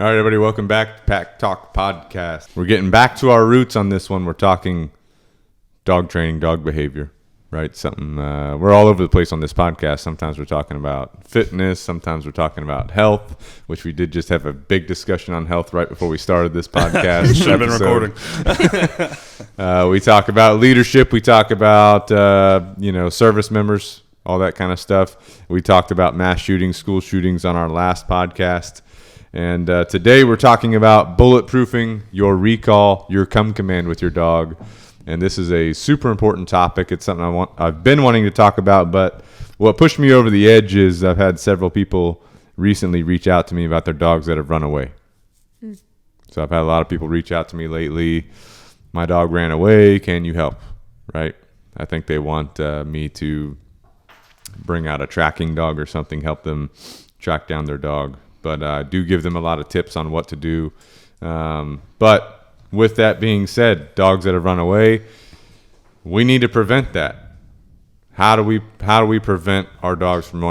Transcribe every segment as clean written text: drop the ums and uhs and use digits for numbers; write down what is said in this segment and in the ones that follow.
All right, everybody, welcome back to Pack Talk Podcast. We're getting back to our roots on this one. We're talking dog training, dog behavior, right? Something we're all over the place on this podcast. Sometimes we're talking about fitness. Sometimes we're talking about health, which we did just have a big discussion on health right before we started this podcast. Should have been recording. We talk about leadership. We talk about, service members, all that kind of stuff. We talked about mass shootings, school shootings on our last podcast. And today we're talking about bulletproofing your recall, your come command with your dog. And this is a super important topic. It's something I've been wanting to talk about, but what pushed me over the edge is I've had several people recently reach out to me about their dogs that have run away. So I've had a lot of people reach out to me lately. My dog ran away. Can you help? Right? I think they want me to bring out a tracking dog or something, help them track down their dog. But I do give them a lot of tips on what to do. But with that being said, dogs that have run away, we need to prevent that. How do we prevent our dogs from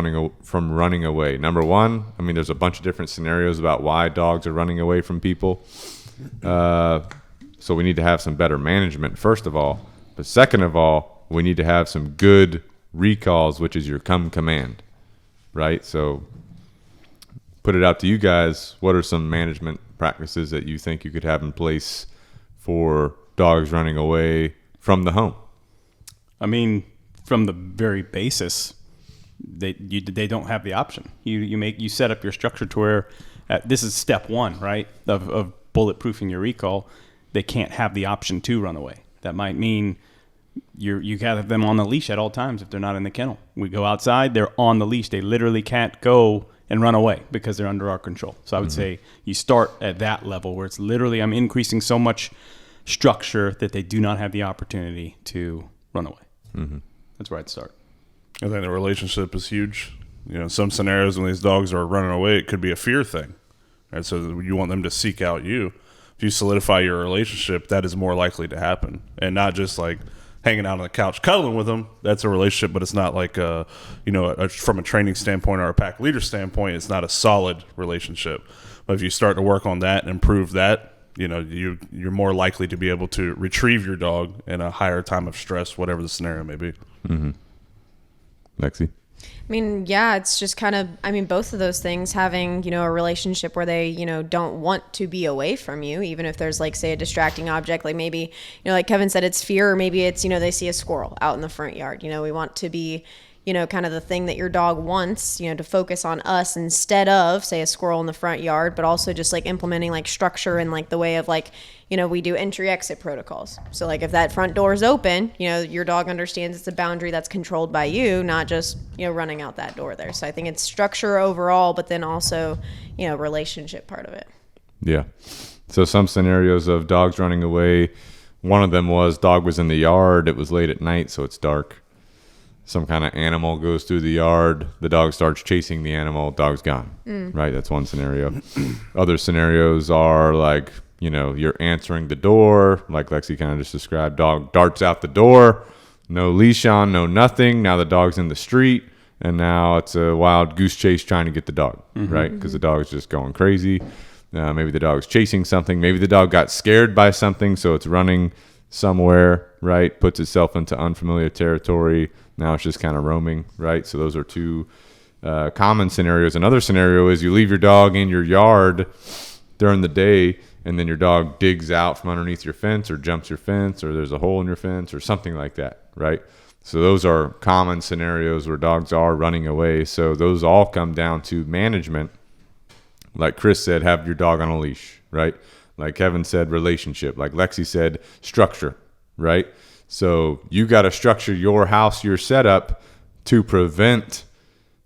running away? Number one, there's a bunch of different scenarios about why dogs are running away from people. So we need to have some better management, first of all. But second of all, we need to have some good recalls, which is your come command, right? So put it out to you guys. What are some management practices that you think you could have in place for dogs running away from the home? From the very basis, they don't have the option. You set up your structure to where this is step one, right, of bulletproofing your recall. They can't have the option to run away. That might mean you have them on the leash at all times if they're not in the kennel. We go outside, they're on the leash. They literally can't go and run away because they're under our control. So I would say you start at that level where it's literally I'm increasing so much structure that they do not have the opportunity to run away. Mm-hmm. That's where I'd start. I think the relationship is huge. Some scenarios when these dogs are running away, it could be a fear thing. Right? So you want them to seek out you. If you solidify your relationship, that is more likely to happen. And not just like hanging out on the couch, cuddling with them. That's a relationship, but it's not like from a training standpoint or a pack leader standpoint, it's not a solid relationship. But if you start to work on that and improve that, you're more likely to be able to retrieve your dog in a higher time of stress, whatever the scenario may be. Mm-hmm. Lexy? It's just kind of, both of those things, having, a relationship where they, don't want to be away from you, even if there's like, say, a distracting object, like maybe, like Kevin said, it's fear, or maybe it's, they see a squirrel out in the front yard. We want to be, kind of the thing that your dog wants, to focus on us instead of, say, a squirrel in the front yard, but also just like implementing like structure and like the way of like, we do entry exit protocols. So like if that front door is open, your dog understands it's a boundary that's controlled by you, not just, running out that door there. So I think it's structure overall, but then also, relationship part of it. Yeah. So some scenarios of dogs running away, one of them was dog was in the yard. It was late at night, so it's dark. Some kind of animal goes through the yard. The dog starts chasing the animal. Dog's gone. Right? That's one scenario. Other scenarios are like, you're answering the door, like Lexi kind of just described. Dog darts out the door, no leash on, no nothing. Now the dog's in the street, and now it's a wild goose chase trying to get the dog, right? Because the dog's just going crazy. Maybe the dog's chasing something. Maybe the dog got scared by something, so it's running somewhere, right? Puts itself into unfamiliar territory. Now it's just kind of roaming, right? So those are two common scenarios. Another scenario is you leave your dog in your yard during the day, and then your dog digs out from underneath your fence or jumps your fence, or there's a hole in your fence or something like that, right? So those are common scenarios where dogs are running away. So those all come down to management. Like Chris said, have your dog on a leash, right? Like Kevin said, relationship. Like Lexi said, structure, right? So you got to structure your house, your setup to prevent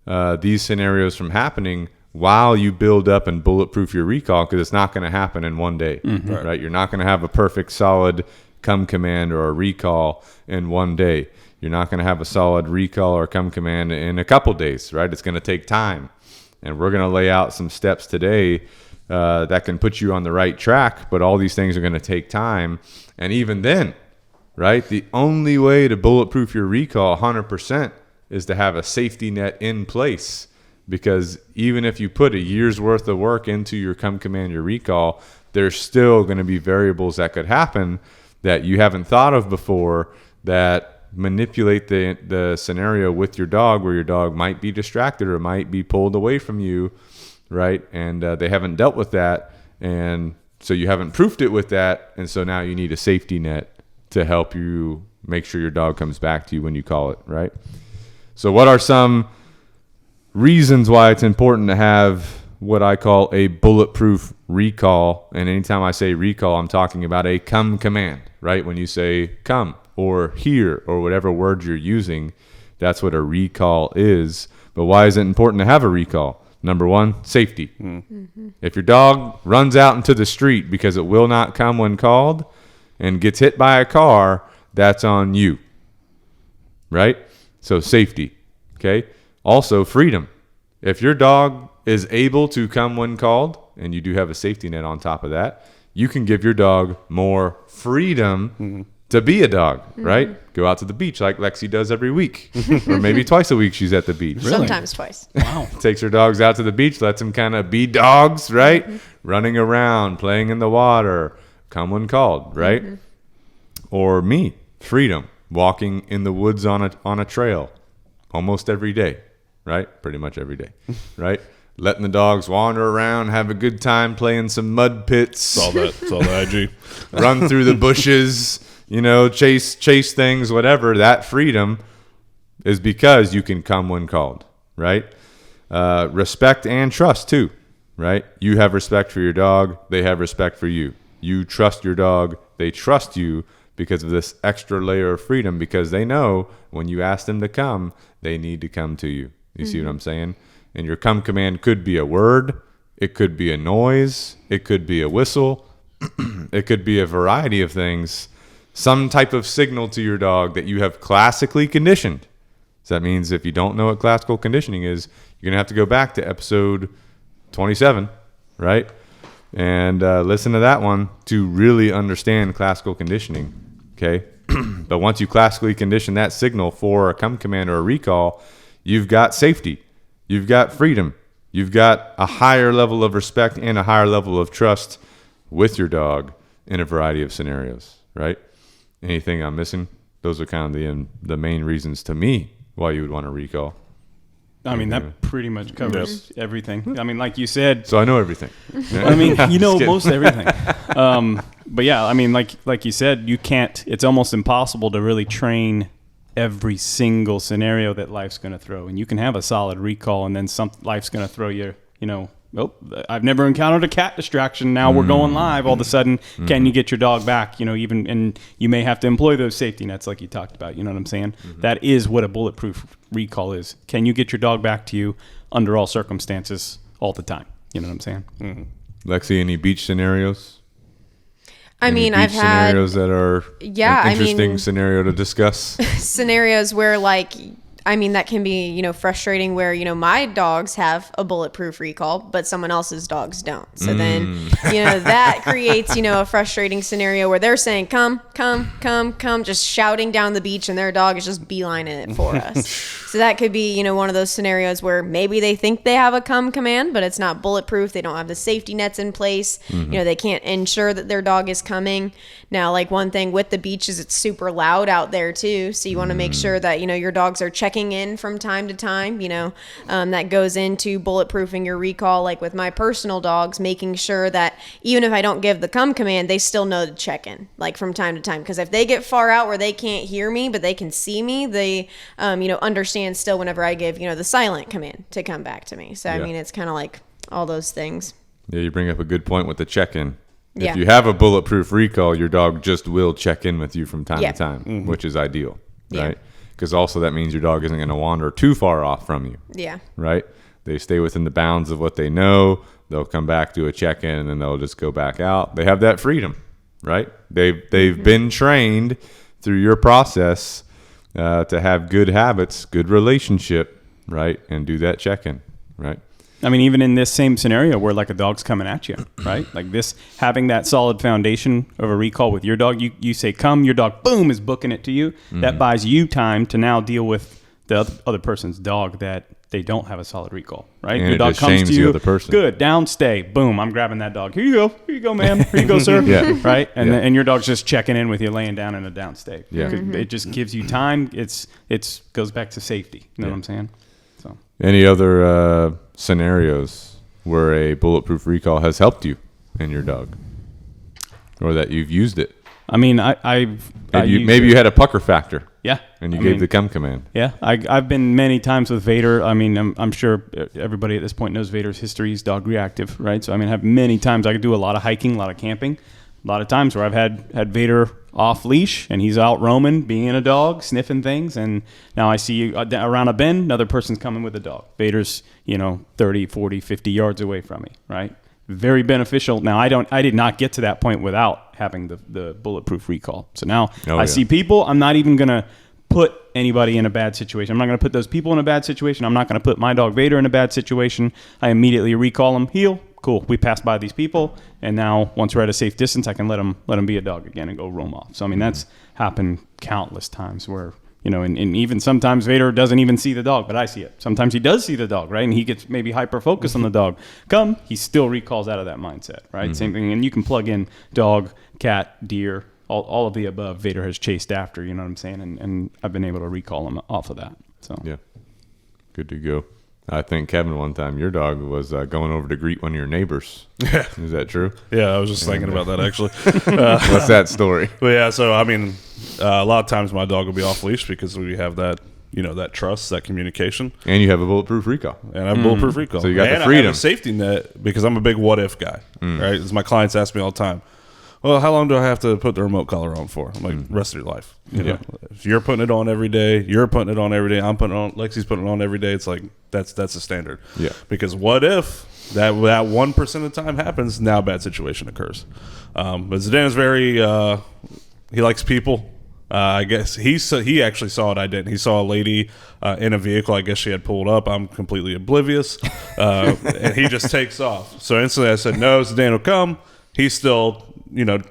these scenarios from happening while you build up and bulletproof your recall, because it's not going to happen in one day, right? You're not going to have a perfect, solid come command or a recall in one day. You're not going to have a solid recall or come command in a couple days, right? It's going to take time. And we're going to lay out some steps today that can put you on the right track, but all these things are going to take time. And even then, right, the only way to bulletproof your recall 100% is to have a safety net in place because even if you put a year's worth of work into your come command, your recall, there's still going to be variables that could happen that you haven't thought of before that manipulate the scenario with your dog, where your dog might be distracted or might be pulled away from you, right? And they haven't dealt with that, and so you haven't proofed it with that, and so now you need a safety net to help you make sure your dog comes back to you when you call it, right? So what are some reasons why it's important to have what I call a bulletproof recall? And anytime I say recall, I'm talking about a come command, right? When you say come or here or whatever word you're using, that's what a recall is. But why is it important to have a recall? Number one, safety. If your dog runs out into the street because it will not come when called and gets hit by a car, that's on you, right? So safety, okay? Also, freedom. If your dog is able to come when called, and you do have a safety net on top of that, you can give your dog more freedom to be a dog, right? Go out to the beach like Lexy does every week, or maybe twice a week she's at the beach. Sometimes twice. Wow. Takes her dogs out to the beach, lets them kind of be dogs, right? Running around, playing in the water, come when called, right? Or me, freedom, walking in the woods on a trail almost every day, right? Pretty much every day, right? Letting the dogs wander around, have a good time playing some mud pits. It's all the IG. Run through the bushes, chase things, whatever. That freedom is because you can come when called, right? Respect and trust too, right? You have respect for your dog. They have respect for you. You trust your dog. They trust you because of this extra layer of freedom, because they know when you ask them to come, they need to come to you. You see what I'm saying? And your come command could be a word. It could be a noise. It could be a whistle. It could be a variety of things. Some type of signal to your dog that you have classically conditioned. So that means if you don't know what classical conditioning is, you're going to have to go back to episode 27, right? And listen to that one to really understand classical conditioning, okay? But once you classically condition that signal for a come command or a recall, you've got safety. You've got freedom. You've got a higher level of respect and a higher level of trust with your dog in a variety of scenarios, right? Anything I'm missing? Those are kind of the main reasons to me why you would want to recall. I mean, that pretty much covers everything. I mean, like you said. So I know everything. I mean, you know most everything. But yeah, I mean, like you said, you can't. It's almost impossible to really train every single scenario that life's going to throw. And you can have a solid recall, and then life's going to throw you. Oh, I've never encountered a cat distraction. Now we're going live. All of a sudden, can you get your dog back? And you may have to employ those safety nets like you talked about. You know what I'm saying? That is what a bulletproof recall is. Can you get your dog back to you under all circumstances all the time? You know what I'm saying? Lexy, any beach scenarios? I've had scenarios that are an interesting scenario to discuss. Scenarios where that can be, frustrating where, my dogs have a bulletproof recall, but someone else's dogs don't. So then, that creates, a frustrating scenario where they're saying, come, just shouting down the beach, and their dog is just beelining it for us. So that could be, one of those scenarios where maybe they think they have a come command, but it's not bulletproof. They don't have the safety nets in place. They can't ensure that their dog is coming. Now, one thing with the beach is it's super loud out there too. So you want to make sure that, your dogs are checking in from time to time, that goes into bulletproofing your recall. Like with my personal dogs, making sure that even if I don't give the come command, they still know to check in from time to time. Because if they get far out where they can't hear me, but they can see me, they, understand still whenever I give, the silent command to come back to me. So, I mean, it's kind of like all those things. Yeah, you bring up a good point with the check-in. If you have a bulletproof recall, your dog just will check in with you from time to time, which is ideal, right? Because also that means your dog isn't going to wander too far off from you. Yeah. Right? They stay within the bounds of what they know. They'll come back, do a check-in, and then they'll just go back out. They have that freedom, right? They've been trained through your process to have good habits, good relationship, right? And do that check-in, right? I mean, even in this same scenario where a dog's coming at you, right? Like this, having that solid foundation of a recall with your dog, you say, come, your dog, boom, is booking it to you. That buys you time to now deal with the other person's dog that they don't have a solid recall, right? And Your it dog just comes shames to the you, other person. good, down, stay, boom, I'm grabbing that dog. Here you go, ma'am. Here you go, sir. Yeah. Right? And Yeah. and your dog's just checking in with you, laying down in a down stay. Yeah. It just gives you time. It's goes back to safety. You know what I'm saying? So Any other scenarios where a bulletproof recall has helped you and your dog, or that you've used it? I mean, Maybe you had a pucker factor. Yeah. And you gave the come command. Yeah, I've been many times with Vader. I mean, I'm sure everybody at this point knows Vader's history. He's dog reactive, right? So, I mean, I have many times I could do a lot of hiking, a lot of camping, a lot of times where I've had Vader off leash and he's out roaming, being a dog, sniffing things. And now I see around a bend, another person's coming with a dog. Vader's, 30, 40, 50 yards away from me, right? Very beneficial. Now, I did not get to that point without having the bulletproof recall. So now I see people, I'm not even going to put anybody in a bad situation. I'm not going to put those people in a bad situation. I'm not going to put my dog Vader in a bad situation. I immediately recall him, heel, cool. We passed by these people, and now once we're at a safe distance, I can let him be a dog again and go roam off. So I mean, that's happened countless times where and even sometimes Vader doesn't even see the dog, but I see it. Sometimes he does see the dog, right? And he gets maybe hyper focused on the dog. He still recalls out of that mindset, right? Mm-hmm. Same thing. And you can plug in dog, cat, deer, all of the above. Vader has chased after, you know what I'm saying? And I've been able to recall him off of that. So yeah, good to go. I think, Kevin, one time your dog was going over to greet one of your neighbors. Yeah. Is that true? Yeah, I was just thinking about that, actually. What's that story? But yeah, so, I mean, a lot of times my dog will be off leash because we have that, that trust, that communication. And you have a bulletproof recall. And I have a bulletproof recall. So you got and the freedom. I have a safety net because I'm a big what if guy, right? As my clients ask me all the time, well, how long do I have to put the remote collar on for? I'm like, rest of your life. You know, if you're putting it on every day, you're putting it on every day, I'm putting it on, Lexy's putting it on every day. It's like, that's a standard. Yeah. Because what if that 1% of the time happens, now a bad situation occurs. But Zdeno's very, he likes people. I guess he actually saw it. I didn't. He saw a lady in a vehicle. I guess she had pulled up. I'm completely oblivious. And he just takes off. So instantly I said, no, Zdeno, come. He's still,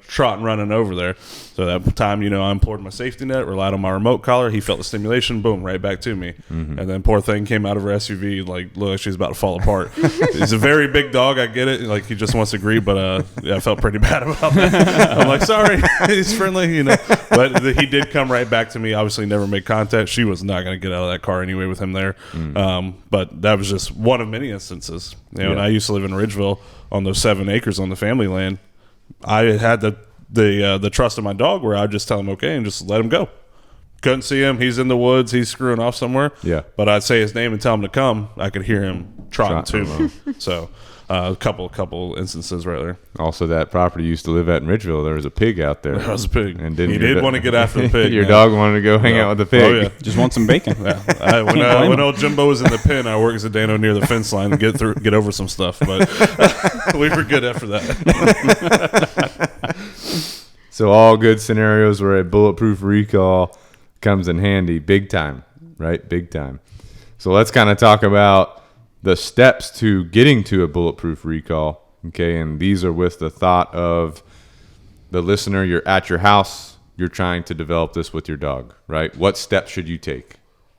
trotting, running over there. So that time, I employed my safety net, relied on my remote collar. He felt the stimulation, boom, right back to me. Mm-hmm. And then poor thing came out of her SUV, looked like she's about to fall apart. He's a very big dog. I get it. Like, he just wants to greet, but I felt pretty bad about that. I'm like, sorry. He's friendly, But he did come right back to me. Obviously never made contact. She was not going to get out of that car anyway with him there. But that was just one of many instances. And I used to live in Ridgeville on those 7 acres on the family land. I had the trust of my dog where I'd just tell him okay and just let him go. Couldn't see him. He's in the woods. He's screwing off somewhere. Yeah. But I'd say his name and tell him to come. I could hear him trotting to me. So a couple instances right there. Also, that property you used to live at in Ridgeville, there was a pig out there. There was a pig. And he did want to get after the pig. Your dog wanted to go hang out with the pig. Oh, yeah. just want some bacon. Yeah. When old Jimbo was in the pen, I worked as a Dano near the fence line to get over some stuff. But we were good after that. So all good scenarios where a bulletproof recall comes in handy, big time, right? Big time. So let's kind of talk about the steps to getting to a bulletproof recall, okay? And these are with the thought of the listener. You're at your house. You're trying to develop this with your dog, right? What steps should you take?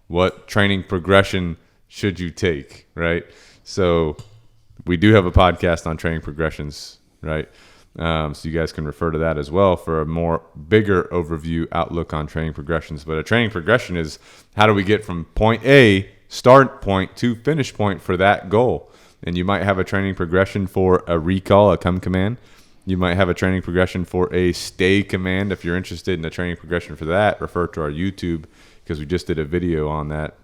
What training progression should you take, right? So we do have a podcast on training progressions, right? So you guys can refer to that as well for a more bigger overview outlook on training progressions. But a training progression is how do we get from point A, start point, to finish point for that goal. And you might have a training progression for a recall, a come command. You might have a training progression for a stay command. If you're interested in a training progression for that, refer to our YouTube because we just did a video on that.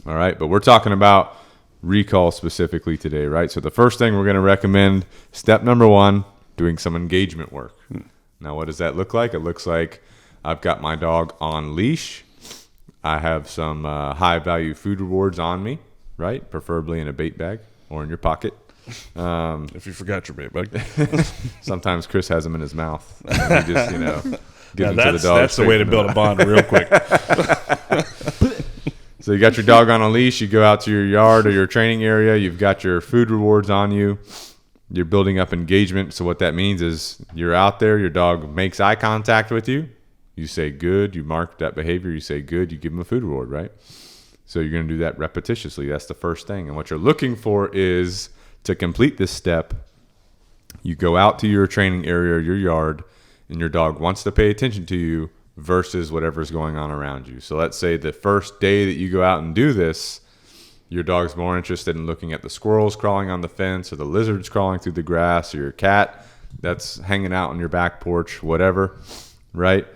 All right, but we're talking about recall specifically today, right? So the first thing we're going to recommend, step number 1, doing some engagement work. Now, what does that look like? It looks like I've got my dog on leash. I have some high-value food rewards on me, right? Preferably in a bait bag or in your pocket. If you forgot your bait bag. Sometimes Chris has them in his mouth. And he just, gives them to the dog. That's the way to build a bond real quick. So you got your dog on a leash. You go out to your yard or your training area. You've got your food rewards on you. You're building up engagement. So what that means is you're out there. Your dog makes eye contact with you. You say good. You mark that behavior. You say good. You give him a food reward, right? So you're going to do that repetitiously. That's the first thing. And what you're looking for is to complete this step, you go out to your training area or your yard, and your dog wants to pay attention to you versus whatever's going on around you. So let's say the first day that you go out and do this, your dog's more interested in looking at the squirrels crawling on the fence or the lizards crawling through the grass or your cat that's hanging out on your back porch, whatever, right?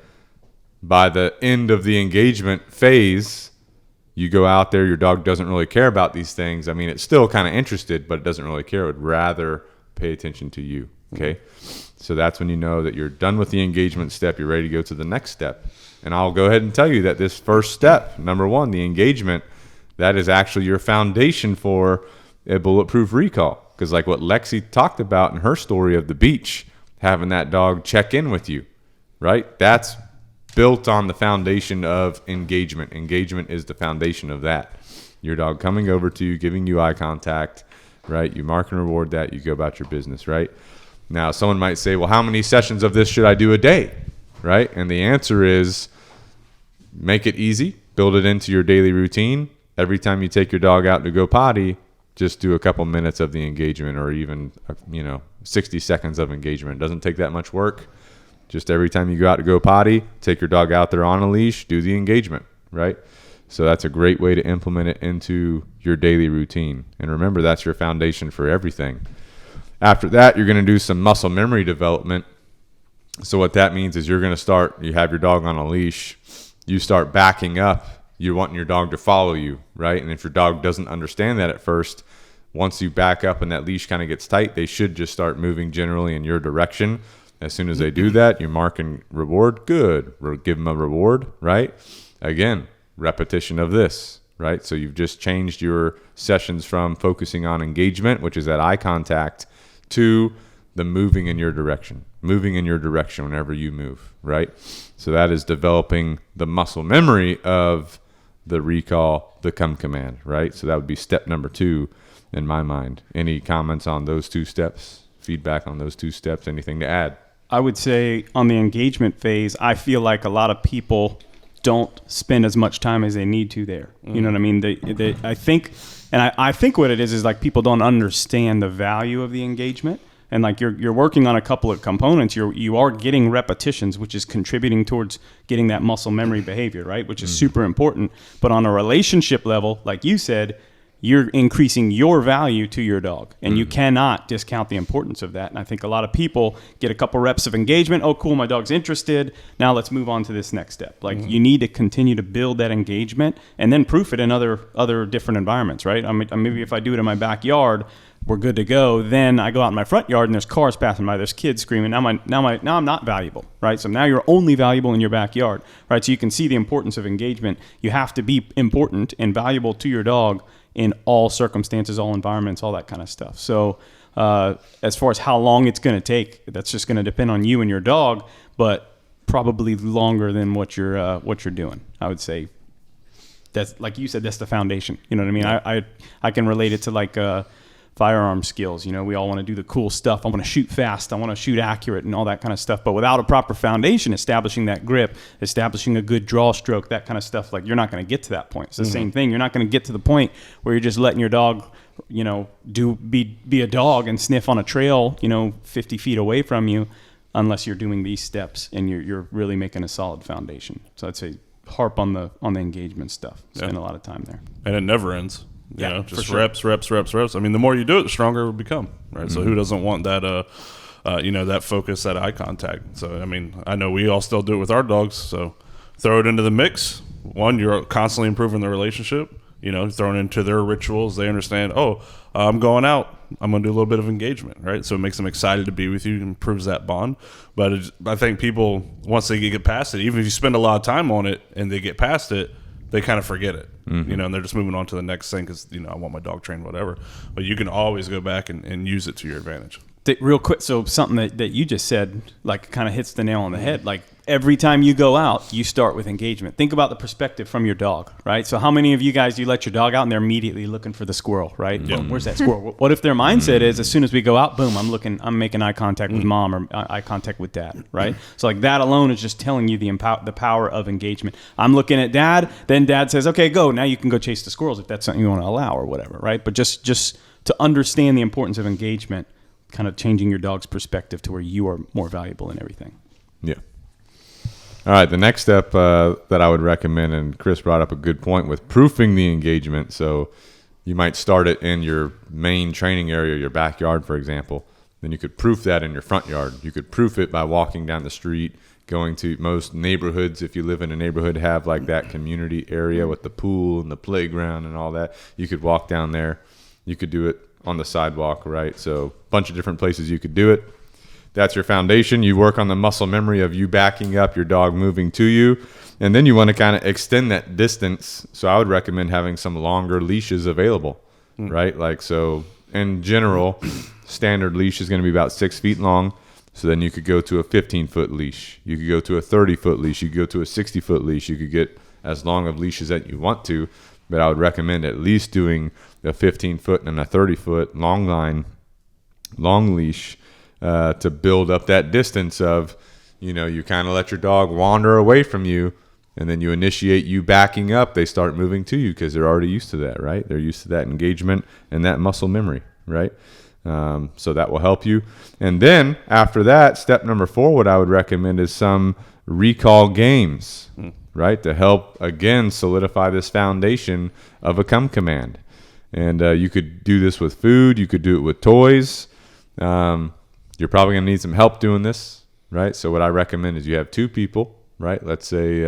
By the end of the engagement phase, you go out there, your dog doesn't really care about these things. I mean, it's still kind of interested, but it doesn't really care. It would rather pay attention to you, okay? So that's when you know that you're done with the engagement step. You're ready to go to the next step. And I'll go ahead and tell you that this first step, number one, the engagement, that is actually your foundation for a bulletproof recall. Because like what Lexy talked about in her story of the beach, having that dog check in with you, right? That's built on the foundation of engagement. Engagement is the foundation of that. Your dog coming over to you, giving you eye contact, right? You mark and reward that. You go about your business, right? Now, someone might say, well, how many sessions of this should I do a day, right? And the answer is make it easy. Build it into your daily routine. Every time you take your dog out to go potty, just do a couple minutes of the engagement or even, 60 seconds of engagement. It doesn't take that much work. Just every time you go out to go potty, take your dog out there on a leash, do the engagement, right? So that's a great way to implement it into your daily routine. And remember, that's your foundation for everything. After that, you're going to do some muscle memory development. So what that means is you're going to start, you have your dog on a leash, you start backing up. You're wanting your dog to follow you, right? And if your dog doesn't understand that at first, once you back up and that leash kind of gets tight, they should just start moving generally in your direction. As soon as they do that, you mark and reward. Good. Give them a reward, right? Again, repetition of this, right? So you've just changed your sessions from focusing on engagement, which is that eye contact, to the moving in your direction whenever you move, right? So that is developing the muscle memory of the recall, the come command, right? So that would be step number 2 in my mind. Any comments on those 2 steps? Feedback on those 2 steps? Anything to add? I would say on the engagement phase, I feel like a lot of people don't spend as much time as they need to there. You know what I mean? I think what it is like people don't understand the value of the engagement. And like you're working on a couple of components. You are getting repetitions, which is contributing towards getting that muscle memory behavior, right? Which is super important. But on a relationship level, like you said, you're increasing your value to your dog, and you cannot discount the importance of that. And I think a lot of people get a couple reps of engagement. Oh, cool, my dog's interested. Now let's move on to this next step. Like you need to continue to build that engagement and then proof it in other different environments, right? I mean, maybe if I do it in my backyard, we're good to go. Then I go out in my front yard and there's cars passing by, there's kids screaming. Now I'm not valuable, right? So now you're only valuable in your backyard, right? So you can see the importance of engagement. You have to be important and valuable to your dog in all circumstances, all environments, all that kind of stuff. So as far as how long it's going to take, that's just going to depend on you and your dog, but probably longer than what you're doing. I would say that's, like you said, that's the foundation. You know what I mean? I can relate it to like firearm skills. You know, we all want to do the cool stuff. I want to shoot fast. I want to shoot accurate and all that kind of stuff. But without a proper foundation, establishing that grip, establishing a good draw stroke, that kind of stuff, like you're not going to get to that point. It's the same thing. You're not going to get to the point where you're just letting your dog, you know, be a dog and sniff on a trail, 50 feet away from you, unless you're doing these steps and you're really making a solid foundation. So I'd say harp on the engagement stuff. Spend a lot of time there. And it never ends. Just sure. reps. I mean, the more you do it, the stronger it will become, right? So who doesn't want that, that focus, that eye contact? So, I mean, I know we all still do it with our dogs. So throw it into the mix. One, you're constantly improving the relationship, throwing into their rituals. They understand, I'm going out. I'm going to do a little bit of engagement, right? So it makes them excited to be with you and improves that bond. But I think people, once they get past it, even if you spend a lot of time on it and they get past it, they kind of forget it, and they're just moving on to the next thing because, I want my dog trained, whatever. But you can always go back and use it to your advantage. Real quick, so something that you just said, like, kind of hits the nail on the head. Like, every time you go out, you start with engagement. Think about the perspective from your dog, right? So how many of you guys, you let your dog out and they're immediately looking for the squirrel, right? Boom, where's that squirrel? What if their mindset is, as soon as we go out, boom, I'm making eye contact with mom or eye contact with dad, right? So like that alone is just telling you the power of engagement. I'm looking at dad, then dad says, okay, go. Now you can go chase the squirrels if that's something you want to allow or whatever, right? But just to understand the importance of engagement, kind of changing your dog's perspective to where you are more valuable in everything. Yeah. All right, the next step that I would recommend, and Chris brought up a good point with proofing the engagement. So you might start it in your main training area, your backyard, for example. Then you could proof that in your front yard. You could proof it by walking down the street, going to most neighborhoods. If you live in a neighborhood, have like that community area with the pool and the playground and all that. You could walk down there. You could do it on the sidewalk, right? So a bunch of different places you could do it. That's your foundation. You work on the muscle memory of you backing up, your dog moving to you. And then you want to kind of extend that distance. So I would recommend having some longer leashes available, right? Like, so in general, standard leash is going to be about 6 feet long. So then you could go to a 15-foot leash. You could go to a 30-foot leash. You could go to a 60-foot leash. You could get as long of leashes that you want to. But I would recommend at least doing a 15-foot and a 30-foot long leash, to build up that distance of, you kind of let your dog wander away from you, and then you initiate you backing up. They start moving to you because they're already used to that, right? They're used to that engagement and that muscle memory, right? So that will help you. And then after that, step number 4, what I would recommend is some recall games, right? To help, again, solidify this foundation of a come command. And you could do this with food. You could do it with toys. You're probably going to need some help doing this, right? So what I recommend is you have 2 people, right? Let's say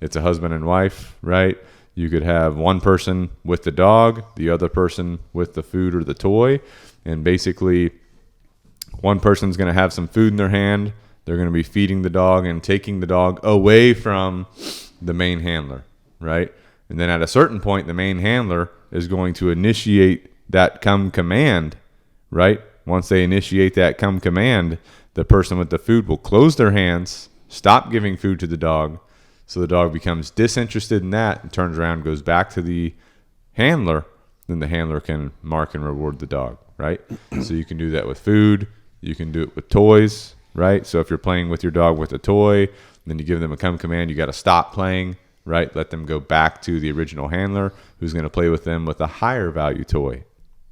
it's a husband and wife, right? You could have one person with the dog, the other person with the food or the toy. And basically, one person's going to have some food in their hand. They're going to be feeding the dog and taking the dog away from the main handler, right? And then at a certain point, the main handler is going to initiate that come command, right? Once they initiate that come command, the person with the food will close their hands, stop giving food to the dog, so the dog becomes disinterested in that and turns around and goes back to the handler. Then the handler can mark and reward the dog, right? So you can do that with food. You can do it with toys, right? So if you're playing with your dog with a toy, then you give them a come command, you got to stop playing, right? Let them go back to the original handler who's going to play with them with a higher value toy,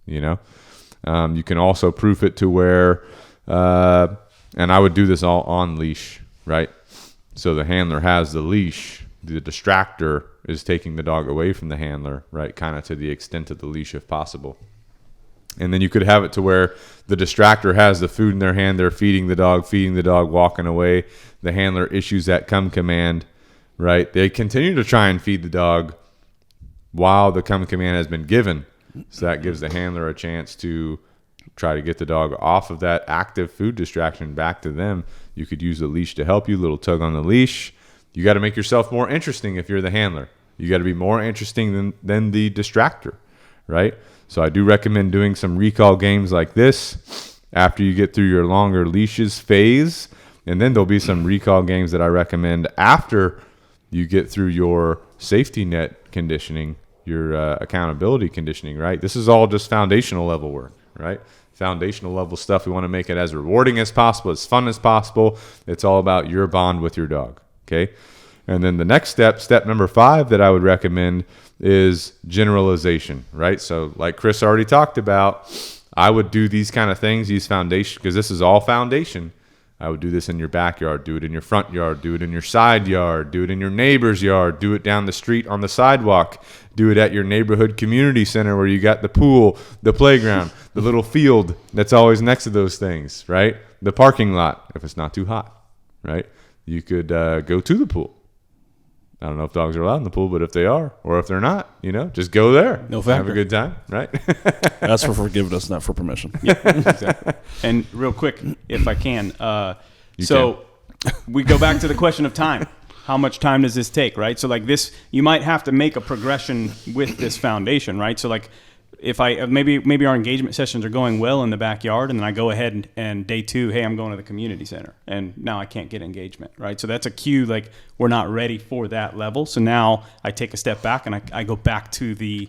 You can also proof it to where, and I would do this all on leash, right? So the handler has the leash. The distractor is taking the dog away from the handler, right? Kind of to the extent of the leash if possible. And then you could have it to where the distractor has the food in their hand. They're feeding the dog, walking away. The handler issues that come command, right? They continue to try and feed the dog while the come command has been given. So that gives the handler a chance to try to get the dog off of that active food distraction back to them. You could use the leash to help you, little tug on the leash. You got to make yourself more interesting if you're the handler. You got to be more interesting than the distractor, right? So I do recommend doing some recall games like this after you get through your longer leashes phase. And then there'll be some recall games that I recommend after you get through your safety net conditioning, your accountability conditioning, right? This is all just foundational level work, right? Foundational level stuff. We want to make it as rewarding as possible, as fun as possible. It's all about your bond with your dog, okay? And then the next step number 5 that I would recommend is generalization, right? So like Chris already talked about, I would do these kind of things, these foundation, because this is all foundation. I would do this in your backyard, do it in your front yard, do it in your side yard, do it in your neighbor's yard, do it down the street on the sidewalk, do it at your neighborhood community center where you got the pool, the playground, the little field that's always next to those things, right? The parking lot, if it's not too hot, right? You could go to the pool. I don't know if dogs are allowed in the pool, but if they are, or if they're not, just go there. No factor. Have a good time, right? That's for forgiveness, not for permission. Yeah, exactly. And real quick, if I can, we go back to the question of time. How much time does this take, right? So like this, you might have to make a progression with this foundation, right? So like if I maybe our engagement sessions are going well in the backyard, and then I go ahead and day 2, hey, I'm going to the community center, and now I can't get engagement, right? So that's a cue, like we're not ready for that level. So now I take a step back and I go back to the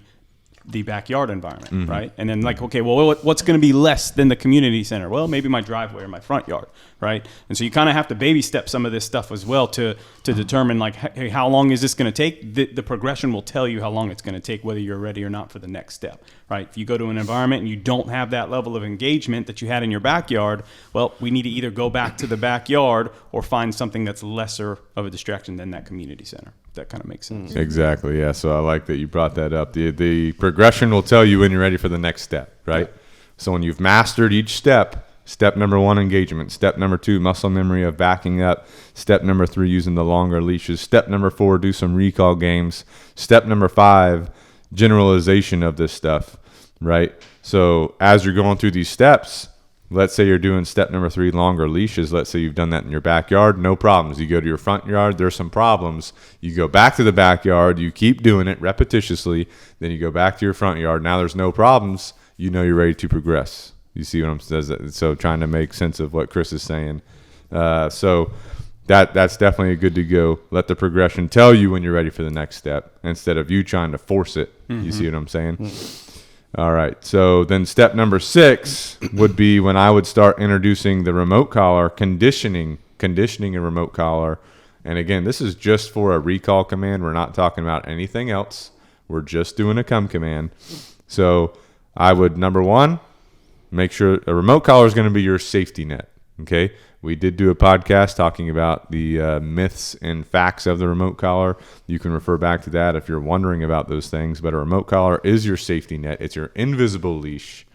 backyard environment, right? And then like, okay, well, what's going to be less than the community center? Well, maybe my driveway or my front yard, right? And so you kind of have to baby step some of this stuff as well to determine like, hey, how long is this going to take? The progression will tell you how long it's going to take, whether you're ready or not for the next step, right? If you go to an environment and you don't have that level of engagement that you had in your backyard, well, we need to either go back to the backyard or find something that's lesser of a distraction than that community center. That kind of makes sense. Exactly. Yeah. So I like that you brought that up. The progression will tell you when you're ready for the next step, right? Yeah. So when you've mastered each step, step number 1, engagement. Step number 2, muscle memory of backing up. Step number 3, using the longer leashes. Step number 4, do some recall games. Step number 5, generalization of this stuff, right? So as you're going through these steps, let's say you're doing step number 3, longer leashes. Let's say you've done that in your backyard, no problems. You go to your front yard, there's some problems. You go back to the backyard, you keep doing it repetitiously, then you go back to your front yard. Now there's no problems. You know you're ready to progress. You see what I'm saying? So trying to make sense of what Chris is saying. So that's definitely a good to go. Let the progression tell you when you're ready for the next step instead of you trying to force it. You see what I'm saying? All right. So then step number 6 would be when I would start introducing the remote collar, conditioning a remote collar. And again, this is just for a recall command. We're not talking about anything else. We're just doing a come command. So I would, number 1, make sure a remote collar is going to be your safety net. Okay. We did do a podcast talking about the myths and facts of the remote collar. You can refer back to that if you're wondering about those things. But a remote collar is your safety net. It's your invisible leash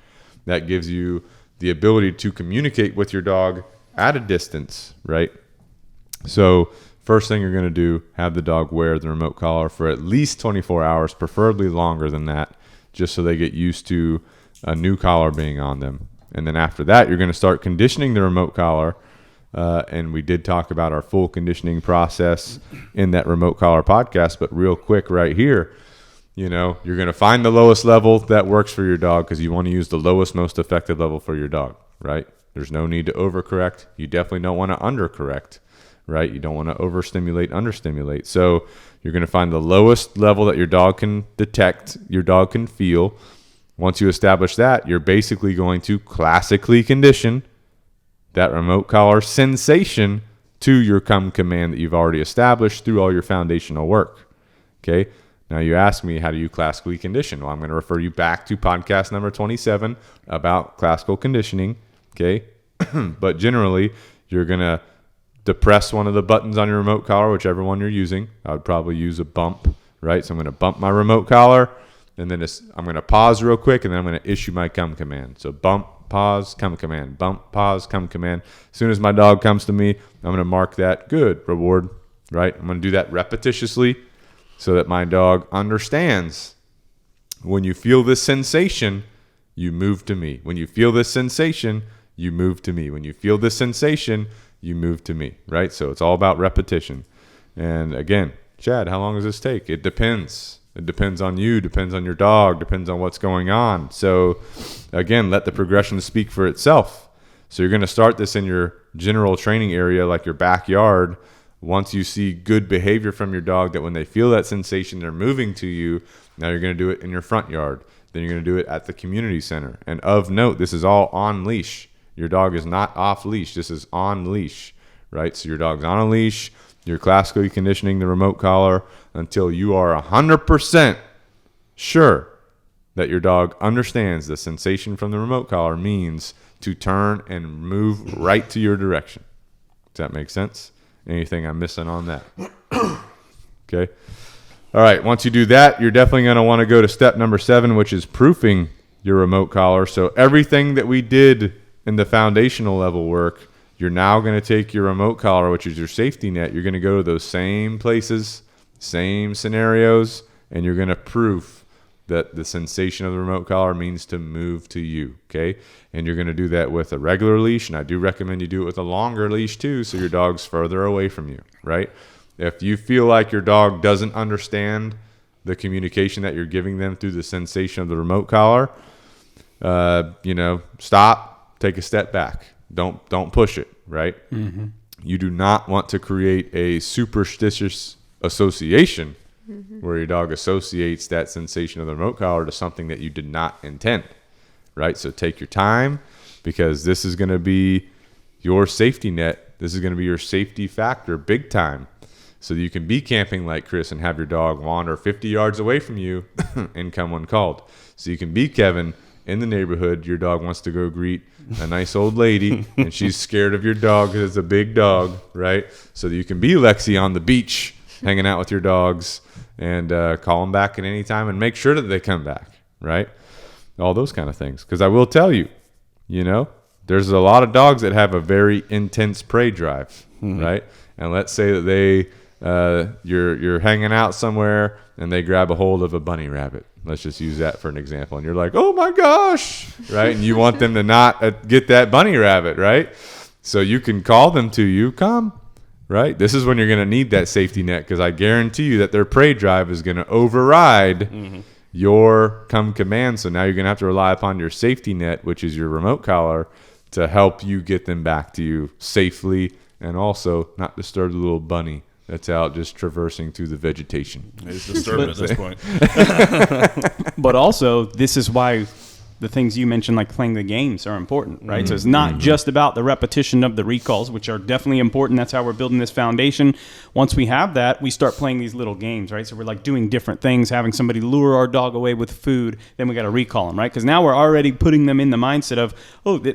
that gives you the ability to communicate with your dog at a distance, right? So first thing you're going to do, have the dog wear the remote collar for at least 24 hours, preferably longer than that, just so they get used to a new collar being on them. And then after that, you're going to start conditioning the remote collar. And we did talk about our full conditioning process in that remote collar podcast. But real quick right here, you're going to find the lowest level that works for your dog because you want to use the lowest, most effective level for your dog, right? There's no need to overcorrect. You definitely don't want to undercorrect, right? You don't want to overstimulate, understimulate. So you're going to find the lowest level that your dog can detect, your dog can feel. Once you establish that, you're basically going to classically condition that remote collar sensation to your come command that you've already established through all your foundational work. Okay. Now you ask me, how do you classically condition? Well, I'm going to refer you back to podcast number 27 about classical conditioning. Okay. But generally, you're going to depress one of the buttons on your remote collar, whichever one you're using. I would probably use a bump, right? So I'm going to bump my remote collar, and then I'm going to pause real quick, and then I'm going to issue my come command. So bump, pause, come command, bump, pause, come command. As soon as my dog comes to me, I'm going to mark that good, reward, right? I'm going to do that repetitiously so that my dog understands when you feel this sensation, you move to me. When you feel this sensation, you move to me. When you feel this sensation, you move to me, right? So it's all about repetition. And again, Chad, how long does this take? It depends. It depends on you, depends on your dog, depends on what's going on. So again, let the progression speak for itself. So you're going to start this in your general training area, like your backyard. Once you see good behavior from your dog, that when they feel that sensation, they're moving to you. Now you're going to do it in your front yard. Then you're going to do it at the community center. And of note, this is all on leash. Your dog is not off leash. This is on leash, right? So your dog's on a leash. You're classically conditioning the remote collar until you are 100% sure that your dog understands the sensation from the remote collar means to turn and move right to your direction. Does that make sense? Anything I'm missing on that? Okay. All right. Once you do that, you're definitely going to want to go to step number 7, which is proofing your remote collar. So everything that we did in the foundational level work, you're now going to take your remote collar, which is your safety net. You're going to go to those same places, same scenarios, and you're going to proof that the sensation of the remote collar means to move to you, okay? And you're going to do that with a regular leash, and I do recommend you do it with a longer leash too, so your dog's further away from you, right? If you feel like your dog doesn't understand the communication that you're giving them through the sensation of the remote collar, stop, take a step back. Don't push it, right? Mm-hmm. You do not want to create a superstitious association where your dog associates that sensation of the remote collar to something that you did not intend, right? So take your time, because this is going to be your safety net. This is going to be your safety factor big time. So that you can be camping like Chris and have your dog wander 50 yards away from you and come uncalled. So you can be Kevin in the neighborhood. Your dog wants to go greet a nice old lady and she's scared of your dog because it's a big dog, right? So that you can be Lexy on the beach hanging out with your dogs and call them back at any time and make sure that they come back, right? All those kind of things. Because I will tell you, there's a lot of dogs that have a very intense prey drive, right? And let's say that you're hanging out somewhere and they grab a hold of a bunny rabbit. Let's just use that for an example. And you're like, oh my gosh, right? And you want them to not get that bunny rabbit, right? So you can call them to you, come, right? This is when you're going to need that safety net, because I guarantee you that their prey drive is going to override your come command. So now you're going to have to rely upon your safety net, which is your remote collar, to help you get them back to you safely and also not disturb the little bunny that's out just traversing through the vegetation. It's disturbing at this point. But also, this is why the things you mentioned, like playing the games, are important, right? So it's not just about the repetition of the recalls, which are definitely important. That's how we're building this foundation. Once we have that, we start playing these little games, right? So we're like doing different things, having somebody lure our dog away with food, then we got to recall them, right? Because now we're already putting them in the mindset of,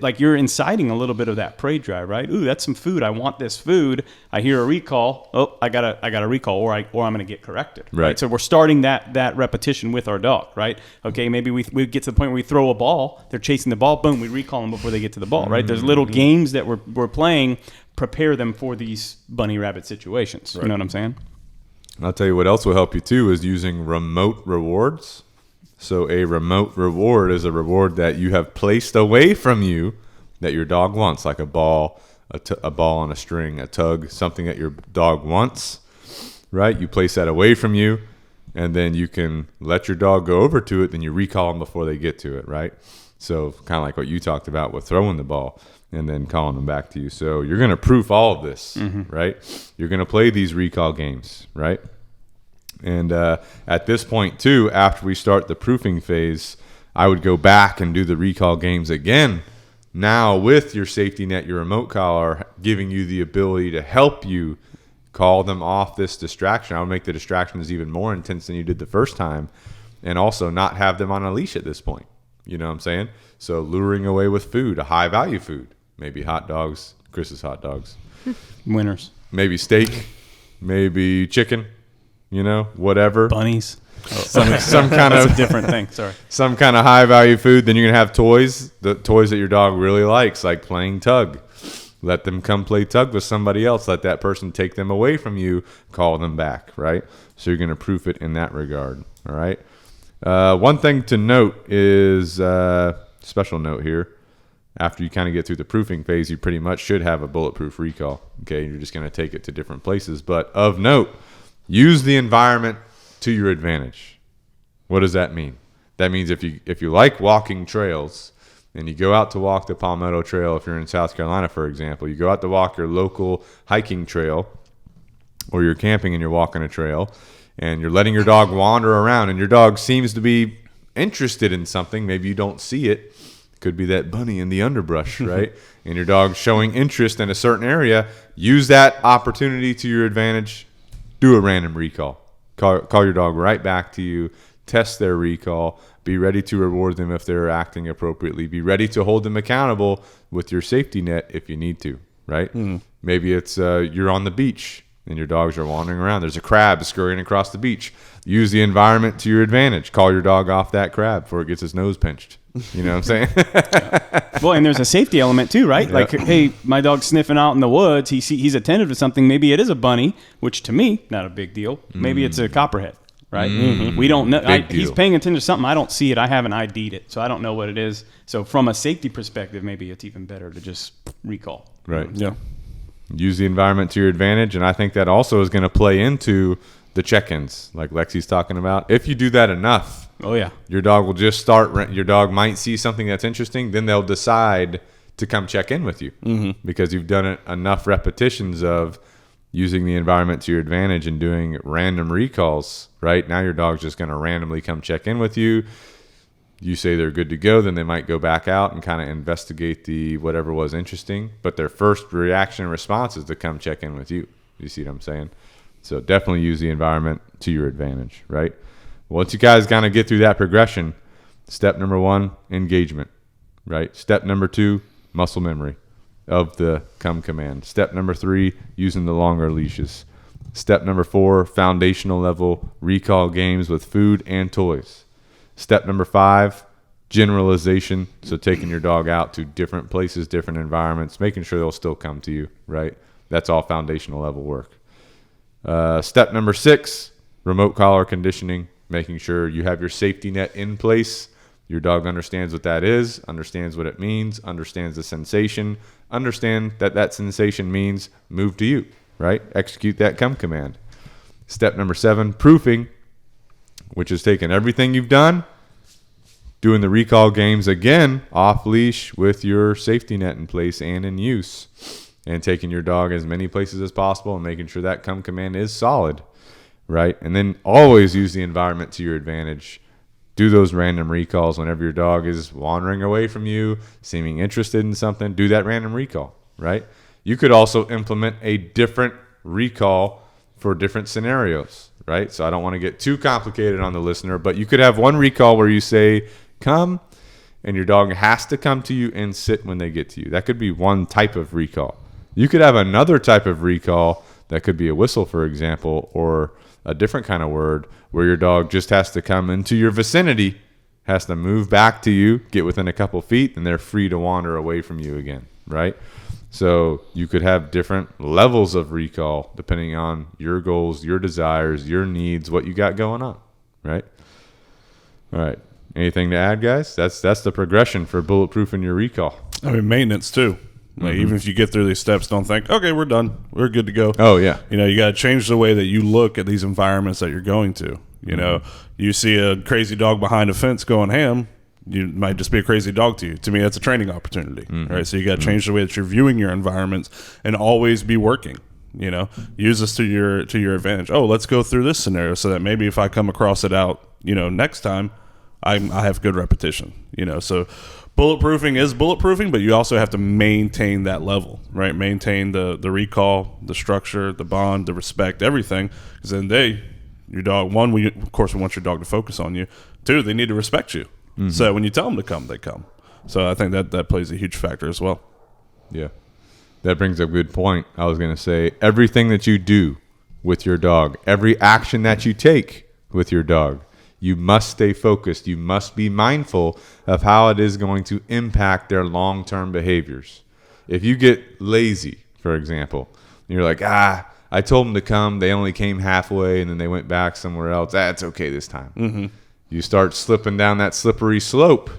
like you're inciting a little bit of that prey drive, right? Ooh, that's some food. I want this food. I hear a recall. Oh, I gotta recall, or I'm going to get corrected, right? So we're starting that repetition with our dog, right? Okay, maybe we get to the point where we throw a ball, they're chasing the ball, boom, we recall them before they get to the ball, right? There's little games that we're playing, prepare them for these bunny rabbit situations. Right. You know what I'm saying? I'll tell you what else will help you too is using remote rewards. So a remote reward is a reward that you have placed away from you that your dog wants, like a ball, a ball on a string, a tug, something that your dog wants, right? You place that away from you, and then you can let your dog go over to it, then you recall them before they get to it, right? So kind of like what you talked about with throwing the ball and then calling them back to you. So you're going to proof all of this, right? You're going to play these recall games, right? And at this point, too, after we start the proofing phase, I would go back and do the recall games again. Now with your safety net, your remote collar, giving you the ability to help you call them off this distraction. I would make the distractions even more intense than you did the first time, and also not have them on a leash at this point. You know what I'm saying? So luring away with food, a high value food, maybe hot dogs, Chris's hot dogs. Winners. Maybe steak, maybe chicken, whatever. Bunnies. Some kind That's of a different thing. Sorry. Some kind of high value food. Then you're going to have toys, the toys that your dog really likes, like playing tug. Let them come play tug with somebody else. Let that person take them away from you. Call them back, right? So you're going to proof it in that regard, all right? One thing to note is, special note here, after you kind of get through the proofing phase, you pretty much should have a bulletproof recall, okay? You're just going to take it to different places. But of note, use the environment to your advantage. What does that mean? That means if you like walking trails, and you go out to walk the Palmetto Trail, if you're in South Carolina, for example, you go out to walk your local hiking trail, or you're camping and you're walking a trail, and you're letting your dog wander around, and your dog seems to be interested in something. Maybe you don't see it. Could be that bunny in the underbrush, right? And your dog's showing interest in a certain area. Use that opportunity to your advantage. Do a random recall. Call your dog right back to you. Test their recall. Be ready to reward them if they're acting appropriately. Be ready to hold them accountable with your safety net if you need to, right? Maybe it's you're on the beach and your dogs are wandering around. There's a crab scurrying across the beach. Use the environment to your advantage. Call your dog off that crab before it gets its nose pinched. You know what I'm saying? Well, and there's a safety element too, right? Like, hey, my dog's sniffing out in the woods. He's attentive to something. Maybe it is a bunny, which to me, not a big deal. Maybe it's a copperhead. Right? We don't know. He's paying attention to something. I don't see it. I haven't ID'd it, so I don't know what it is. So from a safety perspective, maybe it's even better to just recall. Right. Yeah. Use the environment to your advantage, and I think that also is going to play into the check-ins, like Lexy's talking about. If you do that enough, Oh yeah. your dog will just start. Your dog might see something that's interesting, then they'll decide to come check in with you because you've done it enough repetitions of using the environment to your advantage and doing random recalls. Right now, your dog's just going to randomly come check in with you. You say they're good to go, then they might go back out and kind of investigate the whatever was interesting. But their first reaction and response is to come check in with you. You see what I'm saying? So definitely use the environment to your advantage, right? Once you guys kind of get through that progression, step number 1, engagement, right? Step number 2, muscle memory of the come command. Step number 3, using the longer leashes. Step number 4, foundational level recall games with food and toys. Step number 5, generalization. So taking your dog out to different places, different environments, making sure they'll still come to you, right? That's all foundational level work. Step number 6, remote collar conditioning, making sure you have your safety net in place. Your dog understands what that is, understands what it means, understands the sensation, understand that that sensation means move to you, right? Execute that come command. Step number 7, proofing, which is taking everything you've done, doing the recall games again off leash with your safety net in place and in use, and taking your dog as many places as possible and making sure that come command is solid, right? And then always use the environment to your advantage. Do those random recalls whenever your dog is wandering away from you, seeming interested in something. Do that random recall, right? You could also implement a different recall for different scenarios, right? So I don't want to get too complicated on the listener, but you could have one recall where you say, come, and your dog has to come to you and sit when they get to you. That could be one type of recall. You could have another type of recall that could be a whistle, for example, or a different kind of word where your dog just has to come into your vicinity, has to move back to you, get within a couple feet, and they're free to wander away from you again, right? So you could have different levels of recall depending on your goals, your desires, your needs, what you got going on, right? All right. Anything to add, guys? That's the progression for bulletproofing your recall. I mean, maintenance too. Like, even if you get through these steps, don't think, okay, we're done. We're good to go. Oh, yeah. You know, you got to change the way that you look at these environments that you're going to. You know, you see a crazy dog behind a fence going ham, you might just be a crazy dog to you. To me, that's a training opportunity, right? So you got to change the way that you're viewing your environments and always be working. You know, use this to your advantage. Oh, let's go through this scenario so that maybe if I come across it out, you know, next time, I have good repetition. You know, so bulletproofing is bulletproofing, but you also have to maintain that level, right? Maintain the recall, the structure, the bond, the respect, everything. Because then your dog, one, of course, we want your dog to focus on you. 2, they need to respect you. So when you tell them to come, they come. So I think that plays a huge factor as well. Yeah. That brings up a good point. I was going to say, everything that you do with your dog, every action that you take with your dog, you must stay focused. You must be mindful of how it is going to impact their long-term behaviors. If you get lazy, for example, and you're like, I told them to come, they only came halfway, and then they went back somewhere else. It's okay this time. You start slipping down that slippery slope,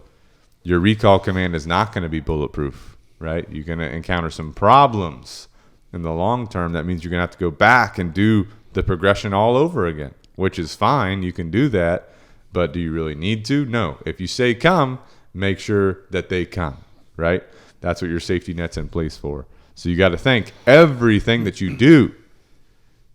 your recall command is not going to be bulletproof, right? You're going to encounter some problems in the long term. That means you're going to have to go back and do the progression all over again, which is fine. You can do that, but do you really need to? No. If you say come, make sure that they come, right? That's what your safety net's in place for. So you got to think everything that you do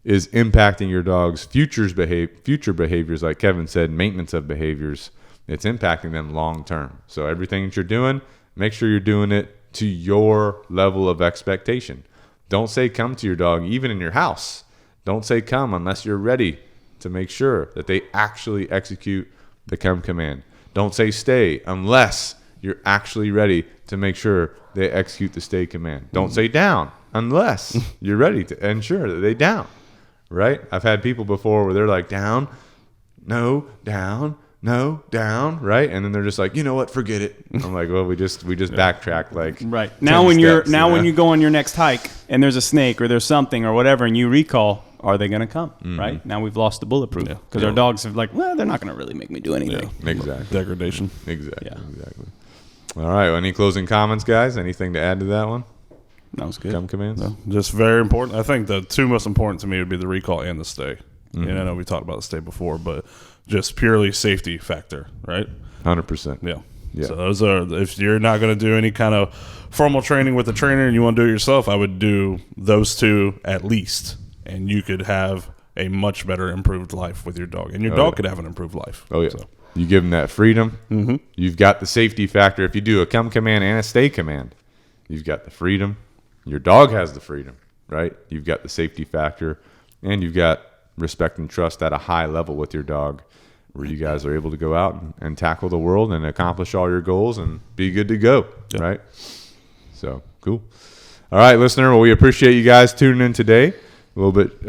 is impacting your dog's future behaviors, like Kevin said, maintenance of behaviors. It's impacting them long term. So everything that you're doing, make sure you're doing it to your level of expectation. Don't say come to your dog, even in your house. Don't say come unless you're ready to make sure that they actually execute the come command. Don't say stay unless you're actually ready to make sure they execute the stay command. Don't say down unless you're ready to ensure that they down. Right? I've had people before where they're like, down, no, down, no, down, right? And then they're just like, you know what, forget it. I'm like, well, we just backtracked like right. Now when when you go on your next hike and there's a snake or there's something or whatever and you recall, are they going to come? Right? Now we've lost the bulletproof because our dogs are like, well, they're not going to really make me do anything. Yeah, exactly. Degradation. Exactly. Yeah. Exactly. All right. Well, any closing comments, guys? Anything to add to that one? That was good. Come commands? No, just very important. I think the 2 most important to me would be the recall and the stay. And I know we talked about this day before, but just purely safety factor, right? 100%. Yeah. Yeah. So those are, if you're not going to do any kind of formal training with a trainer and you want to do it yourself, I would do those two at least, and you could have a much better improved life with your dog, and your dog could have an improved life. Oh, yeah. So. You give them that freedom. Mm-hmm. You've got the safety factor. If you do a come command and a stay command, you've got the freedom. Your dog has the freedom, right? You've got the safety factor, and you've got respect and trust at a high level with your dog, where you guys are able to go out and tackle the world and accomplish all your goals and be good to go, right? So, cool. All right, listener, well, we appreciate you guys tuning in today. A little bit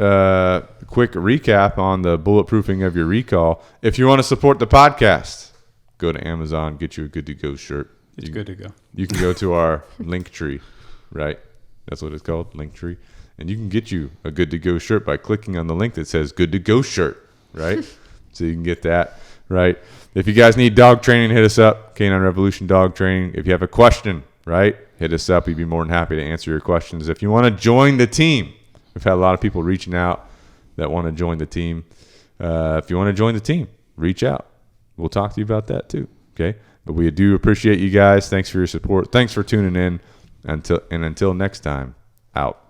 quick recap on the bulletproofing of your recall. If you want to support the podcast, go to Amazon, get you a Good to Go shirt. It's good to go. You can go to our link tree, right? That's what it's called, link tree. And you can get you a Good to Go shirt by clicking on the link that says Good to Go shirt, right? So you can get that, right? If you guys need dog training, hit us up, Canine Revolution Dog Training. If you have a question, right, hit us up. We'd be more than happy to answer your questions. If you want to join the team, we've had a lot of people reaching out that want to join the team. If you want to join the team, reach out. We'll talk to you about that too, okay? But we do appreciate you guys. Thanks for your support. Thanks for tuning in. Until next time, out.